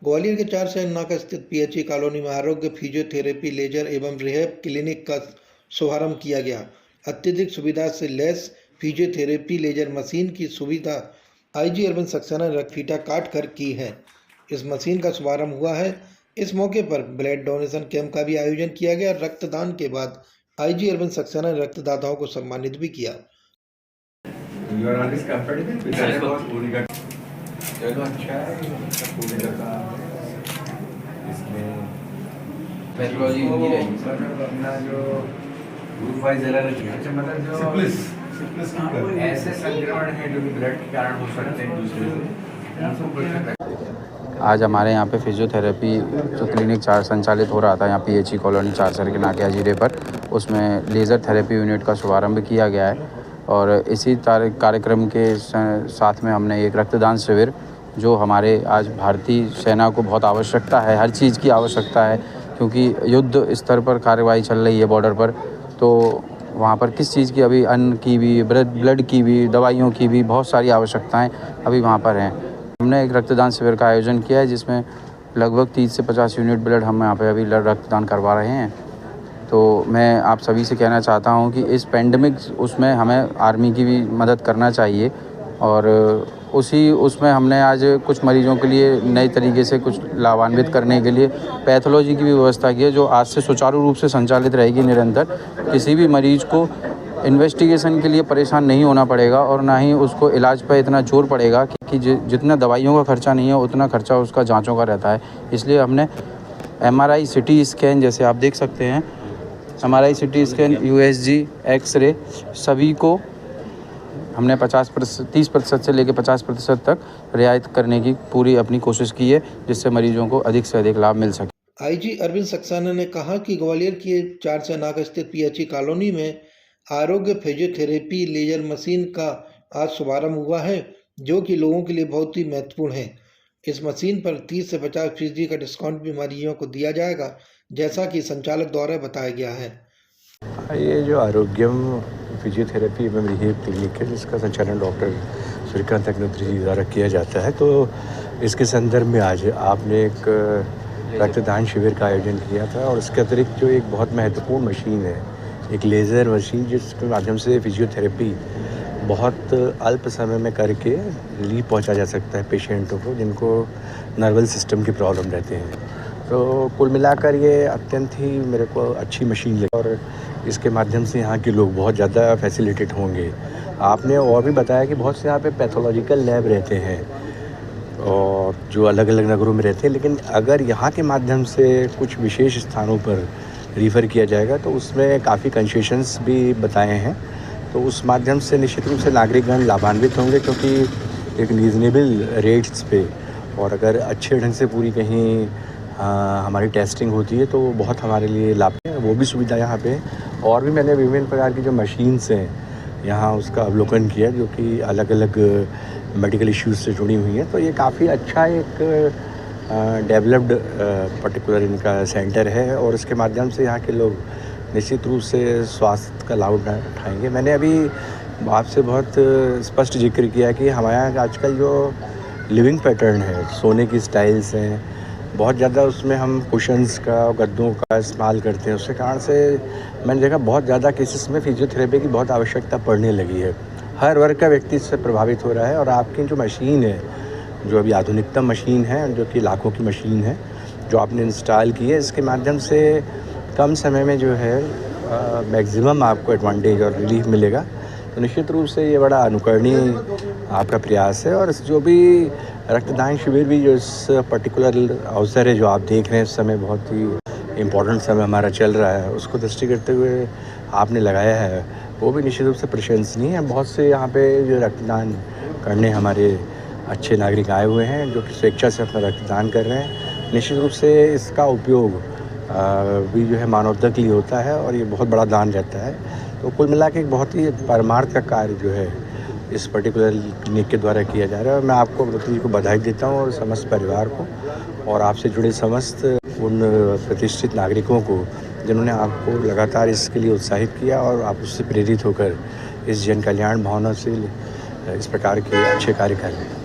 ग्वालियर के 4 सैन नाका स्थित पीएचई कॉलोनी में आरोग्य फिजियोथेरेपी लेजर एवं रिहैब क्लिनिक का शुभारंभ किया गया। अत्यधिक सुविधा से लैस फिजियोथेरेपी लेजर मशीन की सुविधा आईजी अरविंद सक्सेना ने रक्तफीटा काट कर की है। इस मशीन का शुभारंभ हुआ है। इस मौके पर ब्लड डोनेशन कैंप का भी आयोजन किया गया। रक्तदान के बाद आईजी अरविंद सक्सेना ने रक्तदाताओं को सम्मानित भी किया। चलो अच्छा है, पूरे का इसमें पैथोलॉजी नहीं रहेगी सर। अपना जो ग्रुप वाइज एरर है, अच्छा मतलब जो सिफिलिस ऐसे संक्रमण है जो कि ब्लड के कारण हो सकते हैं दूसरे से। आज हमारे यहाँ पे फिजियोथेरेपी जो क्लिनिक संचालित हो रहा था यहाँ पीएचई कॉलोनी 4 सर के नाके अजीरे पर, उसमें लेज़र थेरेपी यूनिट का शुभारंभ किया गया है। और इसी कार्यक्रम के साथ में हमने एक रक्तदान शिविर, जो हमारे आज भारतीय सेना को बहुत आवश्यकता है, हर चीज़ की आवश्यकता है, क्योंकि युद्ध स्तर पर कार्रवाई चल रही है बॉर्डर पर, तो वहाँ पर किस चीज़ की अभी अन्न की भी, ब्लड की भी, दवाइयों की भी बहुत सारी आवश्यकताएं अभी वहाँ पर हैं। हमने एक रक्तदान शिविर का आयोजन किया है जिसमें लगभग 30 से 50 यूनिट ब्लड हम यहाँ पे अभी रक्तदान करवा रहे हैं। तो मैं आप सभी से कहना चाहता हूँ कि इस पेंडेमिक उसमें हमें आर्मी की भी मदद करना चाहिए, और उसमें हमने आज कुछ मरीजों के लिए नए तरीके से कुछ लाभान्वित करने के लिए पैथोलॉजी की भी व्यवस्था की है, जो आज से सुचारू रूप से संचालित रहेगी निरंतर। किसी भी मरीज को इन्वेस्टिगेशन के लिए परेशान नहीं होना पड़ेगा, और ना ही उसको इलाज पर इतना जोर पड़ेगा कि जितना दवाइयों का खर्चा नहीं है उतना खर्चा उसका जाँचों का रहता है। इसलिए हमने MRI, CT स्कैन, जैसे आप देख सकते हैं, MRI, CT scan, USG, x ray, सभी को हमने 30% से लेकर 50% तक रियायत करने की पूरी अपनी कोशिश की है, जिससे मरीजों को अधिक से अधिक लाभ मिल सके। आईजी अरविंद सक्सेना ने कहा कि ग्वालियर की 4 सैन नाका स्थित पीएचई कॉलोनी में आरोग्य फिजियोथेरेपी लेजर मशीन का आज शुभारंभ हुआ है, जो कि लोगों के लिए बहुत ही महत्वपूर्ण है। इस मशीन पर 30 से 50% का डिस्काउंट भी मरीजों को दिया जाएगा, जैसा कि संचालक द्वारा बताया गया है। ये जो आरोग्यम फिजियोथेरेपी एवं रिहैब क्लिनिक है, जिसका संचालन डॉक्टर सूर्यकांत अग्निहोत्री जी द्वारा किया जाता है, तो इसके संदर्भ में आज आपने एक रक्तदान शिविर का आयोजन किया था। और इसके अतिरिक्त जो एक बहुत महत्वपूर्ण मशीन है, एक लेज़र मशीन, जिसके माध्यम से फिजियोथेरेपी बहुत अल्प समय में करके रिलीफ पहुंचा जा सकता है पेशेंटों को जिनको नर्वस सिस्टम की प्रॉब्लम रहते हैं। तो कुल मिलाकर ये अत्यंत ही मेरे को अच्छी मशीन लगी, और इसके माध्यम से यहाँ के लोग बहुत ज़्यादा फैसिलिटेट होंगे। आपने और भी बताया कि बहुत से यहाँ पे पैथोलॉजिकल लैब रहते हैं और जो अलग अलग नगरों में रहते हैं, लेकिन अगर यहाँ के माध्यम से कुछ विशेष स्थानों पर रिफ़र किया जाएगा तो उसमें काफ़ी कंसेशंस भी बताए हैं। तो उस माध्यम से निश्चित रूप से नागरिकगण लाभान्वित होंगे, क्योंकि एक रीज़नेबल रेट्स पे, और अगर अच्छे ढंग से पूरी कहीं हमारी टेस्टिंग होती है तो बहुत हमारे लिए लाभ है। वो भी सुविधा यहाँ पे, और भी मैंने विभिन्न प्रकार की जो मशीन्स हैं यहाँ उसका अवलोकन किया, जो कि अलग अलग मेडिकल इश्यूज़ से जुड़ी हुई हैं। तो ये काफ़ी अच्छा एक डेवलप्ड पर्टिकुलर इनका सेंटर है, और इसके माध्यम से यहाँ के लोग निश्चित रूप से स्वास्थ्य का लाभ उठाएंगे। मैंने अभी आपसे बहुत स्पष्ट जिक्र किया कि हमारे यहाँ आजकल जो लिविंग पैटर्न है, सोने की स्टाइल्स हैं, बहुत ज़्यादा उसमें हम कुशन्स का, गद्दों का इस्तेमाल करते हैं। उसके कारण से मैंने देखा बहुत ज़्यादा केसेस में फिजियोथेरेपी की बहुत आवश्यकता पड़ने लगी है। हर वर्ग का व्यक्ति इससे प्रभावित हो रहा है, और आपकी जो मशीन है, जो अभी आधुनिकतम मशीन है, जो कि लाखों की मशीन है, जो आपने इंस्टॉल की है, इसके माध्यम से कम समय में जो है मैक्सिमम आपको एडवांटेज और रिलीफ मिलेगा। तो निश्चित रूप से ये बड़ा अनुकरणीय आपका प्रयास है। और जो भी रक्तदान शिविर भी जो इस पर्टिकुलर अवसर है जो आप देख रहे हैं, इस समय बहुत ही इम्पोर्टेंट समय हमारा चल रहा है, उसको दृष्टि करते हुए आपने लगाया है, वो भी निश्चित रूप से प्रशंसनीय है। बहुत से यहाँ पे जो रक्तदान करने हमारे अच्छे नागरिक आए हुए हैं, जो कि स्वेच्छा से अपना रक्तदान कर रहे हैं। निश्चित रूप से इसका उपयोग भी जो है मानवता के लिए होता है, और ये बहुत बड़ा दान रहता है। तो कुल मिला के एक बहुत ही परमार्थ का कार्य जो है इस पर्टिकुलर क्लिनिक के द्वारा किया जा रहा है। और मैं आपको अग्निहोत्री जी को बधाई देता हूँ, और समस्त परिवार को, और आपसे जुड़े समस्त उन प्रतिष्ठित नागरिकों को जिन्होंने आपको लगातार इसके लिए उत्साहित किया, और आप उससे प्रेरित होकर इस जन कल्याण भावना से इस प्रकार के अच्छे कार्य कर रहे हैं।